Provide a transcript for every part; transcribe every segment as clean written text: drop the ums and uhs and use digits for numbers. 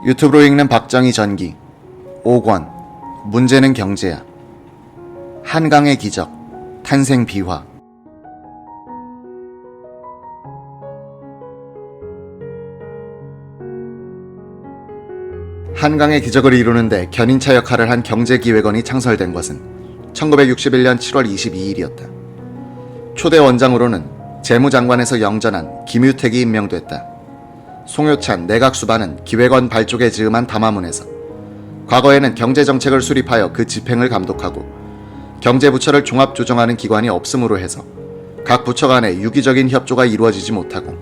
유튜브로 읽는 박정희 전기 5권 문제는 경제야. 한강의 기적 탄생 비화. 한강의 기적을 이루는데 견인차 역할을 한 경제기획원이 창설된 것은 1961년 7월 22일이었다. 초대 원장으로는 재무장관에서 영전한 김유택이 임명됐다. 송효찬 내각수반은 기획원 발족에 즈음한 담화문에서 과거에는 경제정책을 수립하여 그 집행을 감독하고 경제부처를 종합조정하는 기관이 없음으로 해서 각 부처 간의 유기적인 협조가 이루어지지 못하고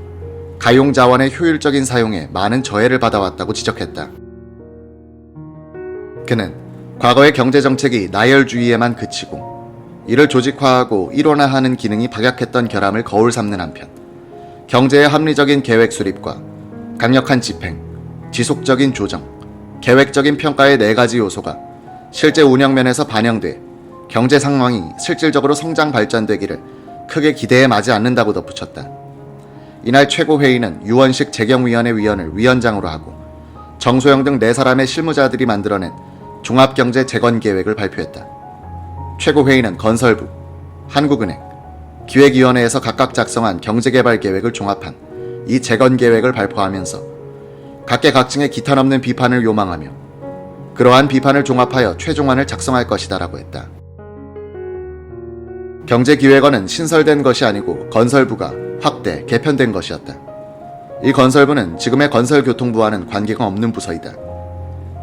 가용자원의 효율적인 사용에 많은 저해를 받아왔다고 지적했다. 그는 과거의 경제정책이 나열주의에만 그치고 이를 조직화하고 일원화하는 기능이 박약했던 결함을 거울 삼는 한편 경제의 합리적인 계획 수립과 강력한 집행, 지속적인 조정, 계획적인 평가의 4가지 요소가 실제 운영면에서 반영돼 경제 상황이 실질적으로 성장 발전되기를 크게 기대에 마지 않는다고 덧붙였다. 이날 최고회의는 유원식 재경위원회 위원을 위원장으로 하고 정소영 등 4사람의 실무자들이 만들어낸 종합경제 재건계획을 발표했다. 최고회의는 건설부, 한국은행, 기획위원회에서 각각 작성한 경제개발계획을 종합한 이 재건계획을 발표하면서 각계각층의 기탄 없는 비판을 요망하며 그러한 비판을 종합하여 최종안을 작성할 것이다 라고 했다. 경제기획원은 신설된 것이 아니고 건설부가 확대, 개편된 것이었다. 이 건설부는 지금의 건설교통부와는 관계가 없는 부서이다.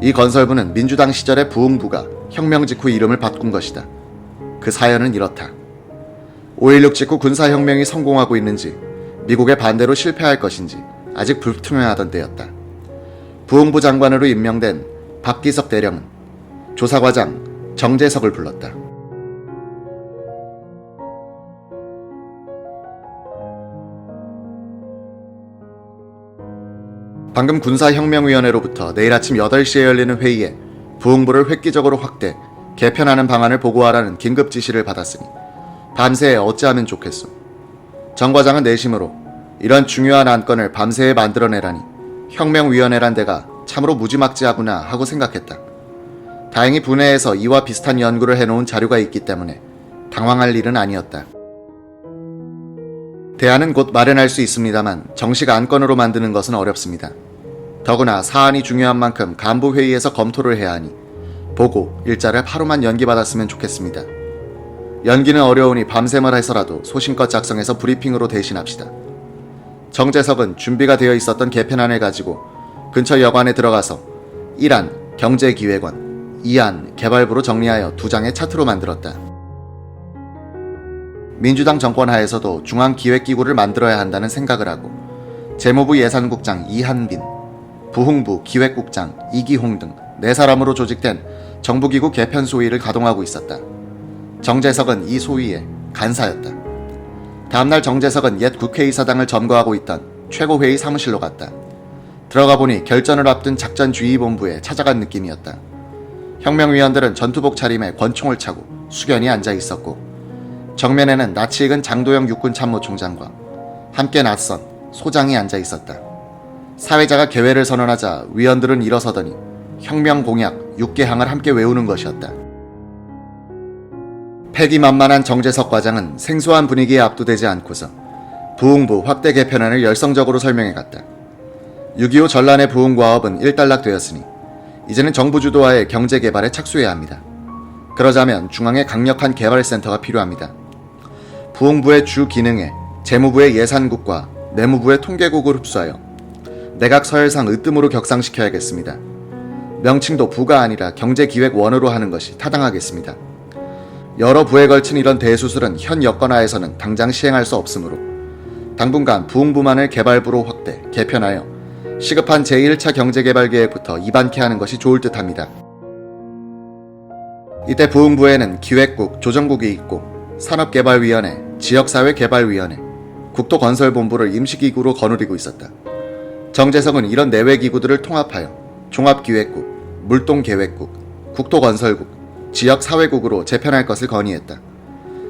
이 건설부는 민주당 시절의 부흥부가 혁명 직후 이름을 바꾼 것이다. 그 사연은 이렇다. 5.16 직후 군사혁명이 성공하고 있는지 미국의 반대로 실패할 것인지 아직 불투명하던 때였다. 부흥부 장관으로 임명된 박기석 대령은 조사과장 정재석을 불렀다. 방금 군사혁명위원회로부터 내일 아침 8시에 열리는 회의에 부흥부를 획기적으로 확대, 개편하는 방안을 보고하라는 긴급 지시를 받았으니 밤새 어찌하면 좋겠소. 정 과장은 내심으로 이런 중요한 안건을 밤새에 만들어내라니 혁명위원회란 데가 참으로 무지막지하구나 하고 생각했다. 다행히 분해에서 이와 비슷한 연구를 해놓은 자료가 있기 때문에 당황할 일은 아니었다. 대안은 곧 마련할 수 있습니다만 정식 안건으로 만드는 것은 어렵습니다. 더구나 사안이 중요한 만큼 간부회의에서 검토를 해야 하니 보고 일자를 하루만 연기받았으면 좋겠습니다. 연기는 어려우니 밤샘을 해서라도 소신껏 작성해서 브리핑으로 대신합시다. 정재석은 준비가 되어 있었던 개편안을 가지고 근처 여관에 들어가서 1안 경제기획원, 2안 개발부로 정리하여 2장의 차트로 만들었다. 민주당 정권 하에서도 중앙기획기구를 만들어야 한다는 생각을 하고 재무부 예산국장 이한빈, 부흥부 기획국장 이기홍 등 4사람으로 조직된 정부기구 개편 소위를 가동하고 있었다. 정재석은 이 소위의 간사였다. 다음날 정재석은 옛 국회의사당을 점거하고 있던 최고회의 사무실로 갔다. 들어가 보니 결전을 앞둔 작전주의본부에 찾아간 느낌이었다. 혁명위원들은 전투복 차림에 권총을 차고 수견이 앉아 있었고 정면에는 낯이 익은 장도영 육군참모총장과 함께 낯선 소장이 앉아 있었다. 사회자가 개회를 선언하자 위원들은 일어서더니 혁명 공약 6개항을 함께 외우는 것이었다. 패기만만한 정재석 과장은 생소한 분위기에 압도되지 않고서 부흥부 확대 개편안을 열성적으로 설명해갔다. 6.25 전란의 부흥과업은 일단락되었으니 이제는 정부 주도하에 경제개발에 착수해야 합니다. 그러자면 중앙에 강력한 개발센터가 필요합니다. 부흥부의 주 기능에 재무부의 예산국과 내무부의 통계국을 흡수하여 내각 서열상 으뜸으로 격상시켜야겠습니다. 명칭도 부가 아니라 경제기획원으로 하는 것이 타당하겠습니다. 여러 부에 걸친 이런 대수술은 현 여건하에서는 당장 시행할 수 없으므로 당분간 부흥부만을 개발부로 확대, 개편하여 시급한 제1차 경제개발계획부터 입안케 하는 것이 좋을 듯합니다. 이때 부흥부에는 기획국, 조정국이 있고 산업개발위원회, 지역사회개발위원회, 국토건설본부를 임시기구로 거느리고 있었다. 정재석은 이런 내외기구들을 통합하여 종합기획국, 물동계획국, 국토건설국, 지역사회국으로 재편할 것을 건의했다.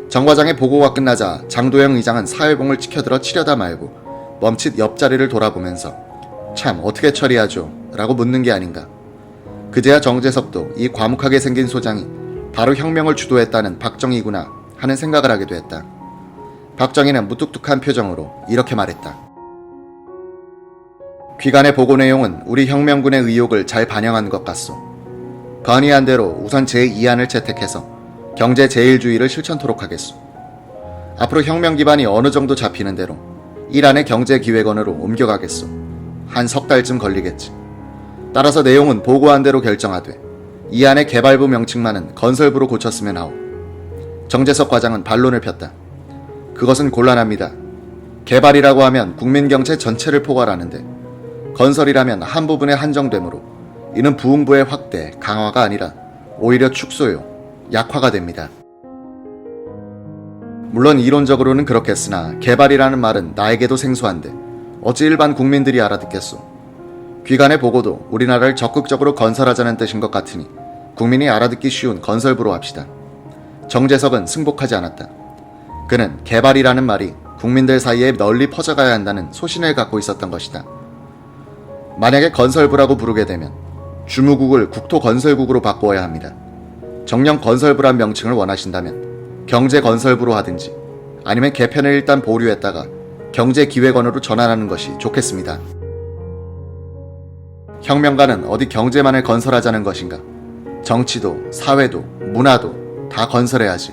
정 과장의 보고가 끝나자 장도영 의장은 사회봉을 치켜들어 치려다 말고 멈칫 옆자리를 돌아보면서 참 어떻게 처리하죠? 라고 묻는 게 아닌가. 그제야 정재석도 이 과묵하게 생긴 소장이 바로 혁명을 주도했다는 박정희구나 하는 생각을 하기도 했다. 박정희는 무뚝뚝한 표정으로 이렇게 말했다. 귀간의 보고 내용은 우리 혁명군의 의욕을 잘 반영한 것 같소. 건의한 대로 우선 제2안을 채택해서 경제 제일주의를 실천토록 하겠소. 앞으로 혁명 기반이 어느 정도 잡히는 대로 1안의 경제기획원으로 옮겨가겠소. 한 석 달쯤 걸리겠지. 따라서 내용은 보고한 대로 결정하되 2안의 개발부 명칭만은 건설부로 고쳤으면 하오. 정재석 과장은 반론을 폈다. 그것은 곤란합니다. 개발이라고 하면 국민경제 전체를 포괄하는데 건설이라면 한 부분에 한정되므로 이는 부흥부의 확대, 강화가 아니라 오히려 축소요, 약화가 됩니다. 물론 이론적으로는 그렇겠으나 개발이라는 말은 나에게도 생소한데 어찌 일반 국민들이 알아듣겠소. 귀간의 보고도 우리나라를 적극적으로 건설하자는 뜻인 것 같으니 국민이 알아듣기 쉬운 건설부로 합시다. 정재석은 승복하지 않았다. 그는 개발이라는 말이 국민들 사이에 널리 퍼져가야 한다는 소신을 갖고 있었던 것이다. 만약에 건설부라고 부르게 되면 주무국을 국토건설국으로 바꾸어야 합니다. 정령 건설부란 명칭을 원하신다면 경제건설부로 하든지 아니면 개편을 일단 보류했다가 경제기획원으로 전환하는 것이 좋겠습니다. 혁명가는 어디 경제만을 건설하자는 것인가? 정치도, 사회도, 문화도 다 건설해야지.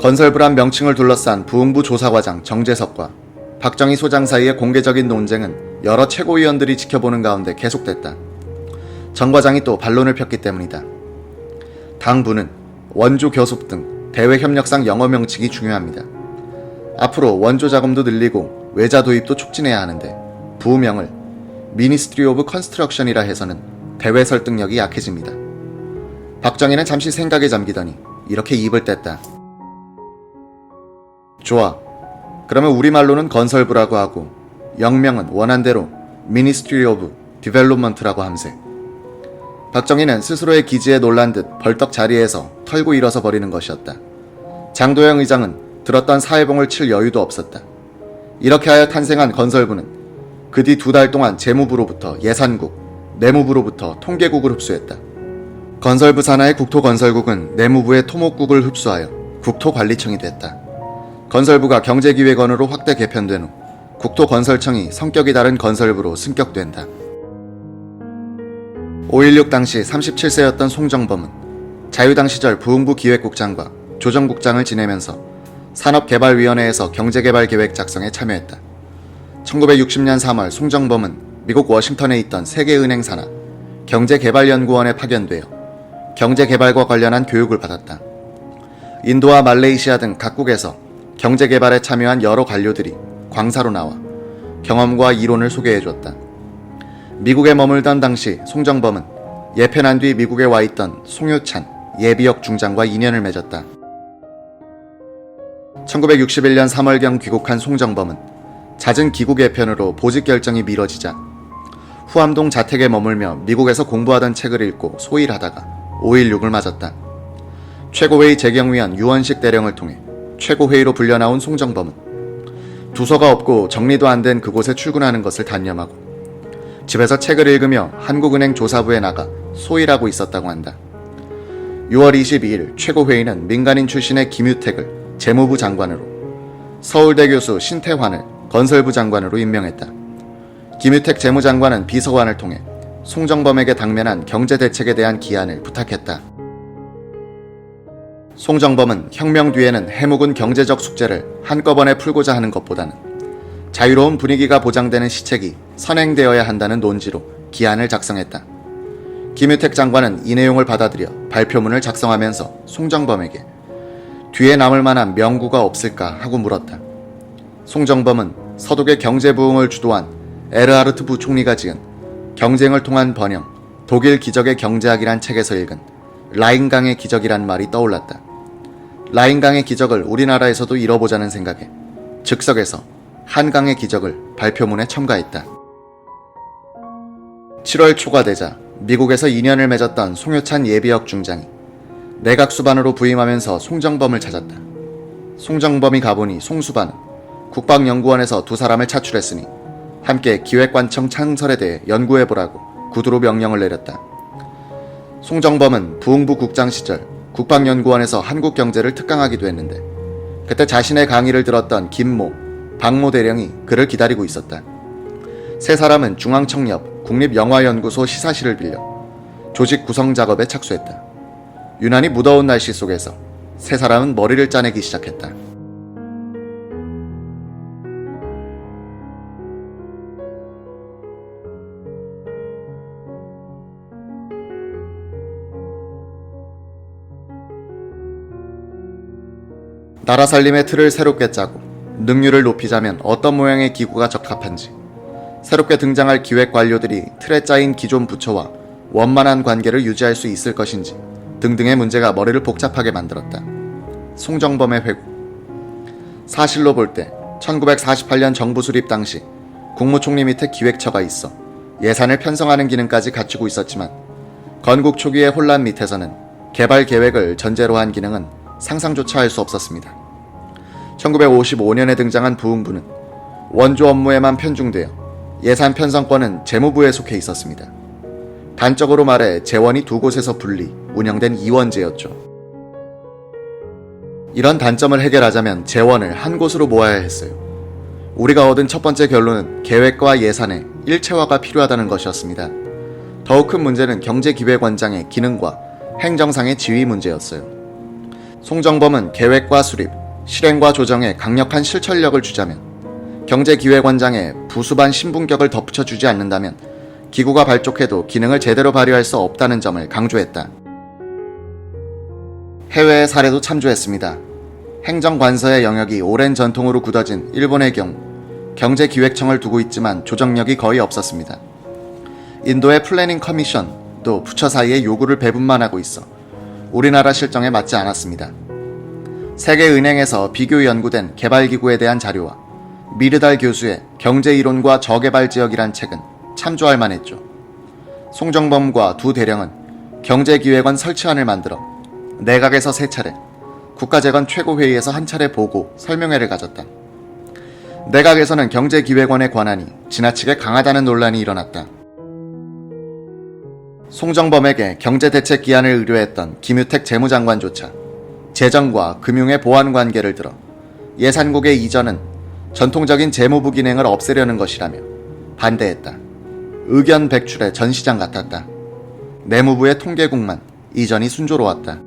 건설부란 명칭을 둘러싼 부흥부 조사과장 정재석과 박정희 소장 사이의 공개적인 논쟁은 여러 최고위원들이 지켜보는 가운데 계속됐다. 정 과장이 또 반론을 폈기 때문이다. 당부는 원조 교섭 등 대외 협력상 영어 명칭이 중요합니다. 앞으로 원조 자금도 늘리고 외자 도입도 촉진해야 하는데 부명을 Ministry of Construction이라 해서는 대외 설득력이 약해집니다. 박정희는 잠시 생각에 잠기더니 이렇게 입을 뗐다. 좋아. 그러면 우리말로는 건설부라고 하고 영명은 원한대로 Ministry of Development라고 함세. 박정희는 스스로의 기지에 놀란 듯 벌떡 자리에서 털고 일어서 버리는 것이었다. 장도영 의장은 들었던 사회봉을 칠 여유도 없었다. 이렇게 하여 탄생한 건설부는 그 뒤 2달 동안 재무부로부터 예산국, 내무부로부터 통계국을 흡수했다. 건설부 산하의 국토건설국은 내무부의 토목국을 흡수하여 국토관리청이 됐다. 건설부가 경제기획원으로 확대 개편된 후 국토건설청이 성격이 다른 건설부로 승격된다. 5.16 당시 37세였던 송정범은 자유당 시절 부흥부 기획국장과 조정국장을 지내면서 산업개발위원회에서 경제개발계획 작성에 참여했다. 1960년 3월 송정범은 미국 워싱턴에 있던 세계은행 산하 경제개발연구원에 파견되어 경제개발과 관련한 교육을 받았다. 인도와 말레이시아 등 각국에서 경제개발에 참여한 여러 관료들이 광사로 나와 경험과 이론을 소개해줬다. 미국에 머물던 당시 송정범은 예편한 뒤 미국에 와 있던 송효찬 예비역 중장과 인연을 맺었다. 1961년 3월경 귀국한 송정범은 잦은 기국 예편으로 보직 결정이 미뤄지자 후암동 자택에 머물며 미국에서 공부하던 책을 읽고 소일하다가 5.16을 맞았다. 최고회의 재경위원 유원식 대령을 통해 최고회의로 불려나온 송정범은 두서가 없고 정리도 안 된 그곳에 출근하는 것을 단념하고 집에서 책을 읽으며 한국은행 조사부에 나가 소일하고 있었다고 한다. 6월 22일 최고회의는 민간인 출신의 김유택을 재무부 장관으로, 서울대 교수 신태환을 건설부 장관으로 임명했다. 김유택 재무장관은 비서관을 통해 송정범에게 당면한 경제대책에 대한 기한을 부탁했다. 송정범은 혁명 뒤에는 해묵은 경제적 숙제를 한꺼번에 풀고자 하는 것보다는 자유로운 분위기가 보장되는 시책이 선행되어야 한다는 논지로 기한을 작성했다. 김유택 장관은 이 내용을 받아들여 발표문을 작성하면서 송정범에게 뒤에 남을 만한 명구가 없을까 하고 물었다. 송정범은 서독의 경제부흥을 주도한 에르하르트 부총리가 지은 경쟁을 통한 번영, 독일 기적의 경제학이란 책에서 읽은 라인강의 기적이란 말이 떠올랐다. 라인강의 기적을 우리나라에서도 이뤄보자는 생각에 즉석에서 한강의 기적을 발표문에 첨가했다. 7월 초가 되자 미국에서 인연을 맺었던 송효찬 예비역 중장이 내각 수반으로 부임하면서 송정범을 찾았다. 송정범이 가보니 송수반은 국방연구원에서 두 사람을 차출했으니 함께 기획관청 창설에 대해 연구해보라고 구두로 명령을 내렸다. 송정범은 부흥부 국장 시절 국방연구원에서 한국 경제를 특강하기도 했는데 그때 자신의 강의를 들었던 김모, 박모 대령이 그를 기다리고 있었다. 세 사람은 중앙청 옆 국립영화연구소 시사실을 빌려 조직 구성 작업에 착수했다. 유난히 무더운 날씨 속에서 세 사람은 머리를 짜내기 시작했다. 나라 살림의 틀을 새롭게 짜고 능률을 높이자면 어떤 모양의 기구가 적합한지, 새롭게 등장할 기획 관료들이 틀에 짜인 기존 부처와 원만한 관계를 유지할 수 있을 것인지 등등의 문제가 머리를 복잡하게 만들었다. 송정범의 회고. 사실로 볼 때 1948년 정부 수립 당시 국무총리 밑에 기획처가 있어 예산을 편성하는 기능까지 갖추고 있었지만 건국 초기의 혼란 밑에서는 개발 계획을 전제로 한 기능은 상상조차 할 수 없었습니다. 1955년에 등장한 부흥부는 원조 업무에만 편중되어 예산 편성권은 재무부에 속해 있었습니다. 단적으로 말해 재원이 두 곳에서 분리, 운영된 이원제였죠. 이런 단점을 해결하자면 재원을 한 곳으로 모아야 했어요. 우리가 얻은 첫 번째 결론은 계획과 예산의 일체화가 필요하다는 것이었습니다. 더욱 큰 문제는 경제기획원장의 기능과 행정상의 지위 문제였어요. 송정범은 계획과 수립, 실행과 조정에 강력한 실천력을 주자면 경제기획원장의 부수반 신분격을 덧붙여주지 않는다면 기구가 발족해도 기능을 제대로 발휘할 수 없다는 점을 강조했다. 해외의 사례도 참조했습니다. 행정관서의 영역이 오랜 전통으로 굳어진 일본의 경우 경제기획청을 두고 있지만 조정력이 거의 없었습니다. 인도의 플래닝 커미션도 부처 사이에 요구를 배분만 하고 있어 우리나라 실정에 맞지 않았습니다. 세계은행에서 비교 연구된 개발기구에 대한 자료와 미르달 교수의 경제이론과 저개발지역이란 책은 참조할 만했죠. 송정범과 두 대령은 경제기획원 설치안을 만들어 내각에서 3차례, 국가재건 최고회의에서 한 차례 보고 설명회를 가졌다. 내각에서는 경제기획원의 권한이 지나치게 강하다는 논란이 일어났다. 송정범에게 경제대책기한을 의뢰했던 김유택 재무장관조차 재정과 금융의 보완 관계를 들어 예산국의 이전은 전통적인 재무부 기능을 없애려는 것이라며 반대했다. 의견 백출의 전시장 같았다. 내무부의 통계국만 이전이 순조로웠다.